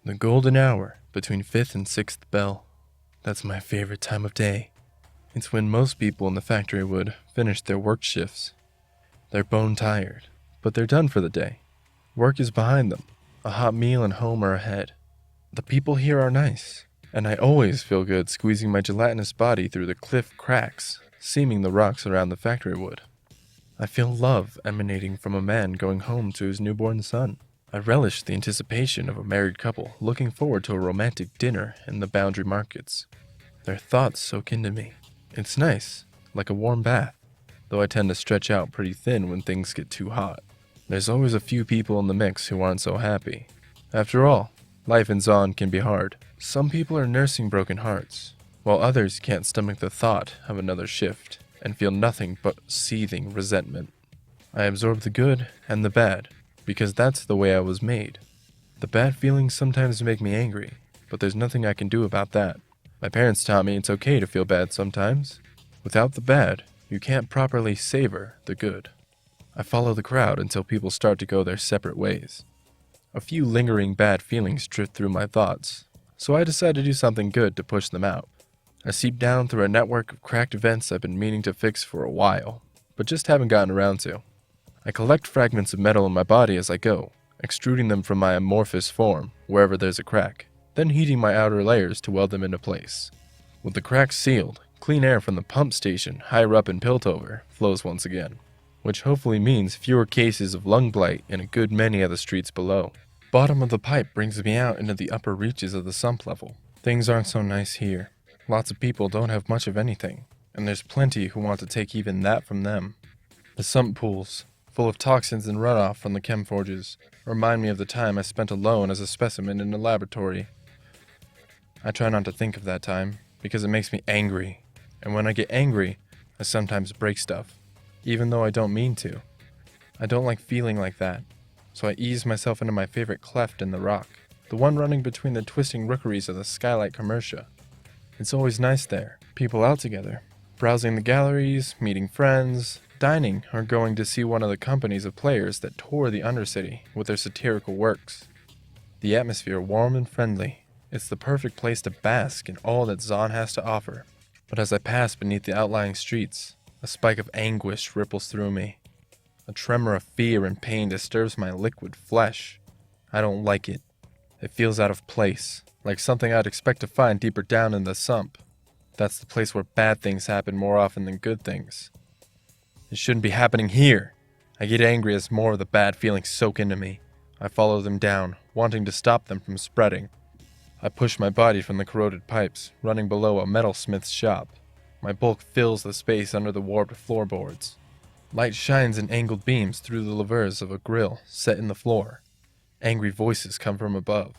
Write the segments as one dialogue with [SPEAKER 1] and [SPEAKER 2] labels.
[SPEAKER 1] The golden hour between 5th and 6th bell. That's my favorite time of day. It's when most people in the factory would finish their work shifts. They're bone tired, but they're done for the day. Work is behind them. A hot meal and home are ahead. The people here are nice, and I always feel good squeezing my gelatinous body through the cliff cracks, seaming the rocks around the factory wood. I feel love emanating from a man going home to his newborn son. I relish the anticipation of a married couple looking forward to a romantic dinner in the boundary markets. Their thoughts soak into me. It's nice, like a warm bath, though I tend to stretch out pretty thin when things get too hot. There's always a few people in the mix who aren't so happy. After all, life in Zon can be hard. Some people are nursing broken hearts, while others can't stomach the thought of another shift and feel nothing but seething resentment. I absorb the good and the bad, because that's the way I was made. The bad feelings sometimes make me angry, but there's nothing I can do about that. My parents taught me it's okay to feel bad sometimes. Without the bad, you can't properly savor the good. I follow the crowd until people start to go their separate ways. A few lingering bad feelings drift through my thoughts, so I decide to do something good to push them out. I seep down through a network of cracked events I've been meaning to fix for a while, but just haven't gotten around to. I collect fragments of metal in my body as I go, extruding them from my amorphous form wherever there's a crack, then heating my outer layers to weld them into place. With the cracks sealed, clean air from the pump station higher up in Piltover flows once again, which hopefully means fewer cases of lung blight in a good many of the streets below. Bottom of the pipe brings me out into the upper reaches of the sump level. Things aren't so nice here. Lots of people don't have much of anything, and there's plenty who want to take even that from them. The sump pools, full of toxins and runoff from the chem forges, remind me of the time I spent alone as a specimen in a laboratory. I try not to think of that time, because it makes me angry, and when I get angry, I sometimes break stuff, even though I don't mean to. I don't like feeling like that, so I ease myself into my favorite cleft in the rock, the one running between the twisting rookeries of the Skylight Commercia. It's always nice there, people out together, browsing the galleries, meeting friends, dining, or going to see one of the companies of players that tour the Undercity with their satirical works. The atmosphere warm and friendly. It's the perfect place to bask in all that Zon has to offer. But as I pass beneath the outlying streets, a spike of anguish ripples through me. A tremor of fear and pain disturbs my liquid flesh. I don't like it. It feels out of place, like something I'd expect to find deeper down in the sump. That's the place where bad things happen more often than good things. It shouldn't be happening here. I get angry as more of the bad feelings soak into me. I follow them down, wanting to stop them from spreading. I push my body from the corroded pipes, running below a metalsmith's shop. My bulk fills the space under the warped floorboards. Light shines in angled beams through the levers of a grill set in the floor. Angry voices come from above.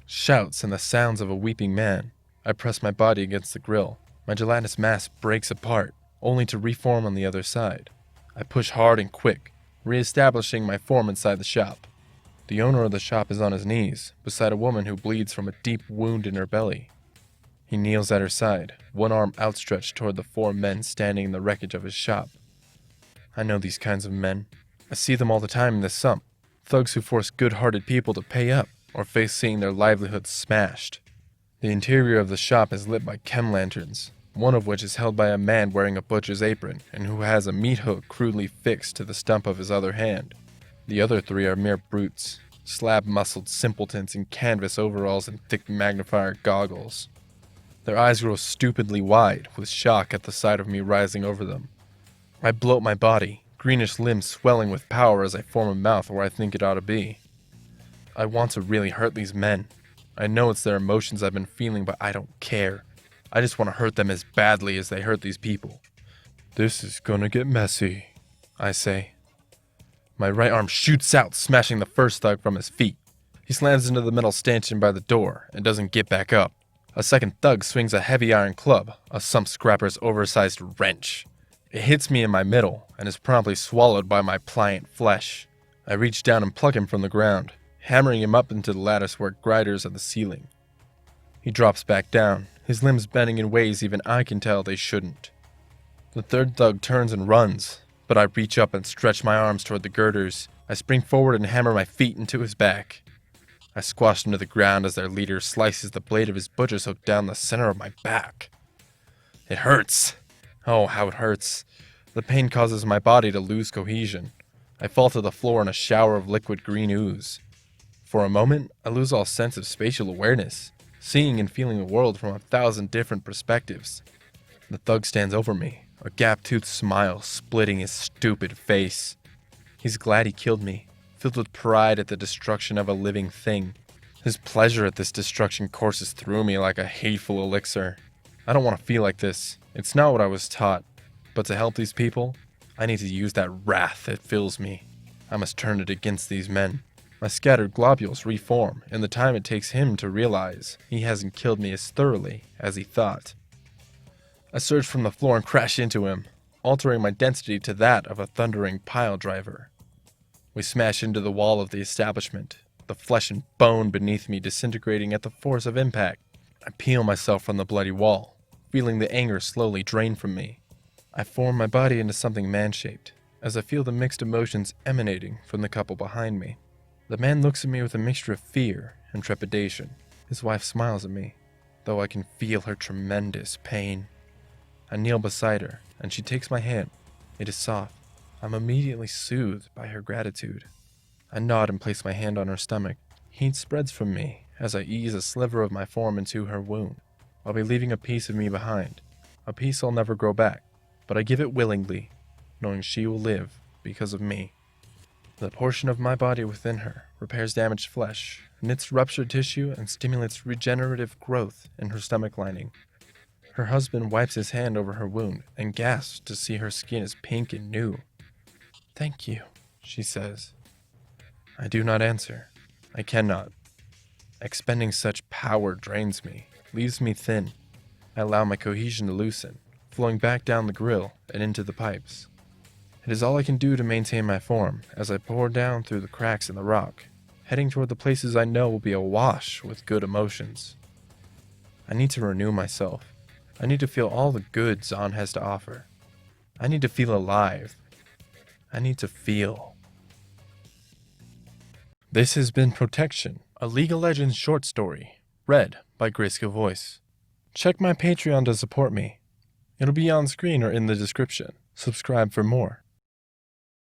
[SPEAKER 1] Shouts and the sounds of a weeping man. I press my body against the grill. My gelatinous mass breaks apart, only to reform on the other side. I push hard and quick, re-establishing my form inside the shop. The owner of the shop is on his knees, beside a woman who bleeds from a deep wound in her belly. He kneels at her side, one arm outstretched toward the 4 men standing in the wreckage of his shop. I know these kinds of men. I see them all the time in this sump. Thugs who force good-hearted people to pay up, or face seeing their livelihoods smashed. The interior of the shop is lit by chem lanterns, one of which is held by a man wearing a butcher's apron and who has a meat hook crudely fixed to the stump of his other hand. The other 3 are mere brutes, slab-muscled simpletons in canvas overalls and thick magnifier goggles. Their eyes grow stupidly wide, with shock at the sight of me rising over them. I bloat my body, greenish limbs swelling with power as I form a mouth where I think it ought to be. I want to really hurt these men. I know it's their emotions I've been feeling, but I don't care. I just want to hurt them as badly as they hurt these people. This is gonna get messy, I say. My right arm shoots out, smashing the first thug from his feet. He slams into the metal stanchion by the door and doesn't get back up. A second thug swings a heavy iron club, a sump scrapper's oversized wrench. It hits me in my middle and is promptly swallowed by my pliant flesh. I reach down and pluck him from the ground, hammering him up into the latticework grinders of the ceiling. He drops back down, his limbs bending in ways even I can tell they shouldn't. The third thug turns and runs, but I reach up and stretch my arms toward the girders. I spring forward and hammer my feet into his back. I squashed into the ground as their leader slices the blade of his butcher's hook down the center of my back. It hurts. Oh, how it hurts. The pain causes my body to lose cohesion. I fall to the floor in a shower of liquid green ooze. For a moment, I lose all sense of spatial awareness, seeing and feeling the world from 1,000 different perspectives. The thug stands over me, a gap-toothed smile splitting his stupid face. He's glad he killed me, filled with pride at the destruction of a living thing. His pleasure at this destruction courses through me like a hateful elixir. I don't want to feel like this. It's not what I was taught. But to help these people, I need to use that wrath that fills me. I must turn it against these men. My scattered globules reform in the time it takes him to realize he hasn't killed me as thoroughly as he thought. I surge from the floor and crash into him, altering my density to that of a thundering pile driver. We smash into the wall of the establishment, the flesh and bone beneath me disintegrating at the force of impact. I peel myself from the bloody wall, feeling the anger slowly drain from me. I form my body into something man-shaped, as I feel the mixed emotions emanating from the couple behind me. The man looks at me with a mixture of fear and trepidation. His wife smiles at me, though I can feel her tremendous pain. I kneel beside her, and she takes my hand. It is soft. I'm immediately soothed by her gratitude. I nod and place my hand on her stomach. Heat spreads from me as I ease a sliver of my form into her wound. I'll be leaving a piece of me behind, a piece I'll never grow back, but I give it willingly, knowing she will live because of me. The portion of my body within her repairs damaged flesh, knits ruptured tissue, and stimulates regenerative growth in her stomach lining. Her husband wipes his hand over her wound and gasps to see her skin is pink and new. "Thank you," she says. I do not answer. I cannot. Expending such power drains me, leaves me thin. I allow my cohesion to loosen, flowing back down the grill and into the pipes. It is all I can do to maintain my form as I pour down through the cracks in the rock, heading toward the places I know will be awash with good emotions. I need to renew myself. I need to feel all the good Zon has to offer. I need to feel alive. I need to feel. This has been Protection, a League of Legends short story, read by Grayska Voice. Check my Patreon to support me. It'll be on screen or in the description. Subscribe for more.